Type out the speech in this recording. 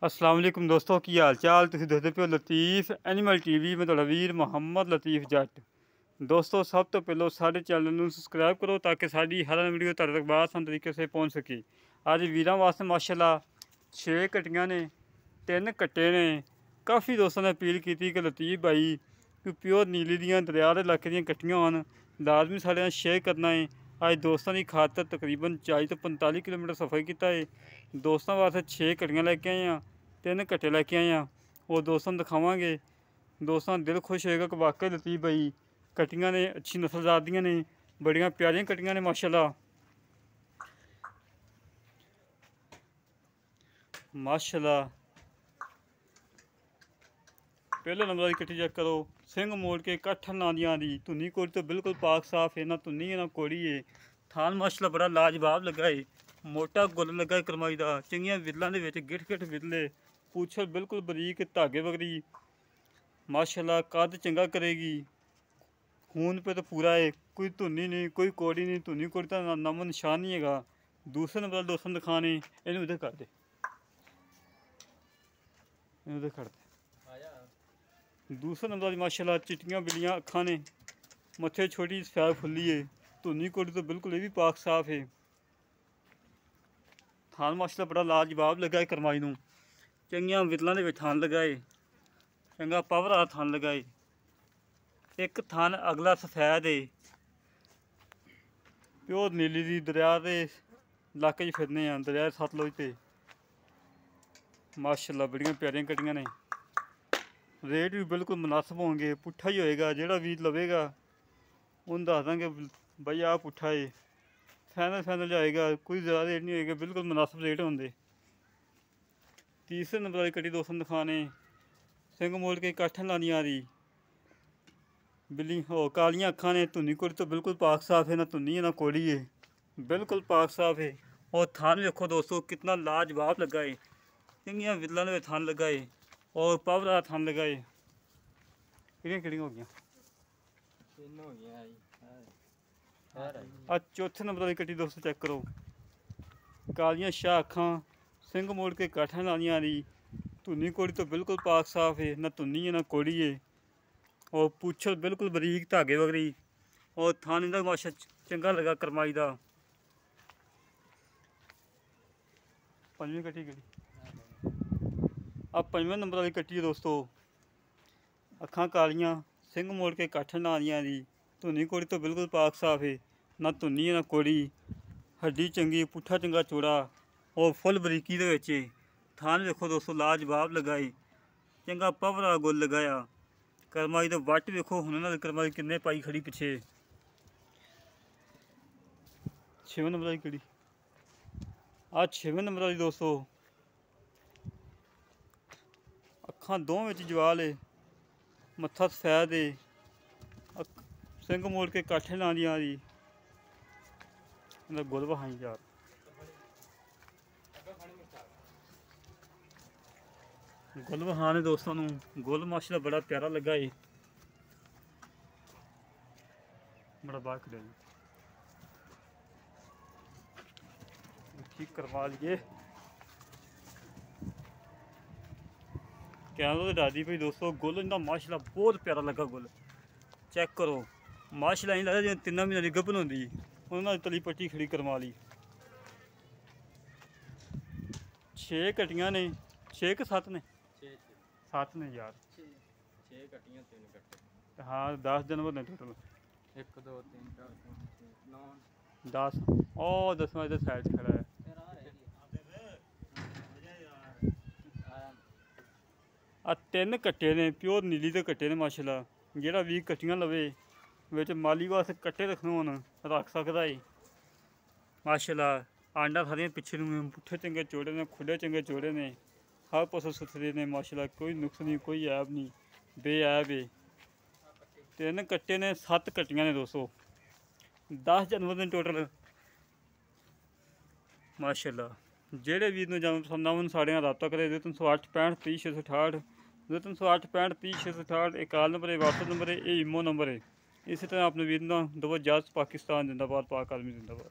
अस्सलाम वालेकुम दोस्तों की हाल चाल तुसीं देखदे पिओ लतीफ़ एनिमल टीवी मैं तुहाडा वीर मुहम्मद लतीफ़ जट। दोस्तों सब तो पहलो साडे चैनल नूं सबसक्राइब करो ताकि साडी हर वीडियो तुहाडे तक आसान तरीके से पहुँच सके। अज वीरां वास्ते माशाअल्लाह 6 कट्टियां ने, 3 कट्टे ने। काफ़ी दोस्तों ने अपील की कि लतीफ़ भाई कि प्योर नीली दियां दरिया दे इलाके दियां कट्टियां होन लाजमी साढ़े नाल शेयर करना है। अज दोस्तों की खातर तकरीबन 40 तो 45 किलोमीटर सफ़र किया है। दोस्तों वास्ते 6 कट्टियां लैके आए हैं, 3 कट्टे लैके आए हैं। वो दोस्तों नूं दिखावांगे। दोस्तों का दिल खुश होएगा कि वाकई लतीफ़ भाई कट्टियां ने अच्छी नस्लदार दियां ने, बड़ियां प्यारियां कट्टियां ने माशाअल्लाह। माशाअल्लाह पहले नंबर की कट्टी चेक करो, सिंह मोड़ के कट्ठ ना दी आंदी, धुनी कोड़ी तो बिल्कुल पाक साफ है, ना धुनी है ना कोड़ी है। थान माशाअल्लाह बड़ा लाजवाब लगा है, मोटा गुल लगा है करमाई दा, चंगियां विरलों के विच गिठ गिठ विरले, पूछल बिल्कुल बरीक धागे वगरी। माशाअल्लाह कद चंगा करेगी, खून पे तो पूरा है, कोई धुनी नहीं कोई कोड़ी नहीं, धुनी कोड़ी का नामो निशान नहीं है। दूसरे नंबर दोस्तों दिखाने इन्हें उधर कर दे, उधर कर दे। दूसरे नंबर माशाअल्लाह चिट्टियां बिल्लियां अखां ने, मत्थे छोटी सफैद फुल्ली है, धुनी कोड़ी तो बिल्कुल ये भी पाक साफ है। थान माशाअल्लाह बड़ा लाजवाब लगा है करमाई नूं, चंगियां विरलों के थान लगा है, चंगा पावर वाला थान लगा है। एक थान अगला सफैद है, प्योर नीली दी दरिया के इलाके फिरने हैं, दरिया सतलुज ते। माशाअल्लाह बड़ियां प्यारियां कट्टियां ने, रेट भी बिल्कुल मुनासिब होंगे, पुट्ठा ही होएगा। जेड़ा वीर लवेगा उन्हें दस देंगे भाई आ पुट्ठा है, फैनल फैनल जाएगा, कोई ज़्यादा रेट नहीं होएगा, बिल्कुल मुनासिब रेट होंगे। तीसरे नंबर वाली कट्टी दोस्तों दिखाने सिंह मोड़ के कट्ठ लानी आ रही, बिल्ली हो कालियां अखां ने, धुनी कोड़ी तो बिल्कुल पाक साफ है, ना धुनी है ना कोड़ी है, बिल्कुल पाक साफ है। और थान देखो दोस्तों कितना लाजवाब लगा है, चंगियां विरलों के थान लगा है और पावर वाला थान लगा है। किहड़ियां हो गई आज चौथे नंबर वाली कट्टी दोस्तों चेक करो, कालियां शाह अखां, सिंह मोड़ के काठा लानियां आ रही, धुनी कोड़ी तो बिल्कुल पाक साफ है, ना धुनी है ना कोड़ी है। और पूछल बिल्कुल बरीक धागे वगरी, और थान इनका माशा चंगा लगा करमाई दा। पंजवीं कट्टी गई, अब पंजवें नंबर वाली कट्टी है दोस्तों, अखां कालियां, सिंह मोड़ के काठ ना दियां दी, धुनी कोड़ी तो बिल्कुल पाक साफ है, ना धुनी है ना कोड़ी, हड्डी चंगी, पुट्ठा चंगा चौड़ा और फुल बरीकी दे विच। थान देखो दोस्तों लाजवाब लगाई, चंगा पावर वाला गुल लगाया, करमाई तो वट देखो हुण करमाई किन्ने पाई खड़ी पिछे। 6वें नंबर वाली कड़ी, आज 6वें नंबर वाली दोस्तों, अखां दोवें विच जवाल है, मत्था सफैद है, सिंह मोड़ के काठे लानी आ रही, गुल बहाई यार। गुल बहाने दोस्तों नूं, गुल माशाअल्लाह बड़ा प्यारा लगा है, बड़ा बाहर खड़े ठीक करवा लिए। कैमरा तो डाली भाई दोस्तों, गुल इनका माशाअल्लाह बहुत प्यारा लगा। गुल चेक करो माशाअल्लाह लगता जिवें 3 महीनों की गब्बन होंदी, उन्होंने तली पट्टी खड़ी करवा ली। 6 कट्टियां ने, 6 कि 7 ने, 7 ने यार, 6 कट्टियां 3 कट्टे। हाँ 10 जानवर ने टोटल, 1 2 3 4 5 9 10। और 10वां इधर साइड खड़ा है। आ 3 कट्टे ने, प्योर नीली के कट्टे ने माशाअल्लाह। जेड़ा भी कट्टियां लवे विच माली वास्ते कट्टे रखने होन रख सकदा है माशाअल्लाह। आंडा सारियां पिछे नूं पुट्ठे चंगे चौड़े ने, खुले चंगे चौड़े ने, हर पासों सुथरे ने माशाअल्लाह, कोई नुक्स नहीं कोई ऐब नहीं, बेऐब है। 3 कट्टे ने, 7 कट्टियां ने दोस्तों, 10 जानवर ने टोटल माशाअल्लाह। जेड़े वीर नूं जानवर पसंद आवन साढ़े नाल राबता करे 308 65 30 668, 308 65 30 668 एक कॉल नंबर है, व्हाट्सएप नंबर है, ये ईमो नंबर है। इसी तरह अपने वीर ना दो इजाज़त। पाकिस्तान जिंदाबाद, पाक आर्मी जिंदाबाद।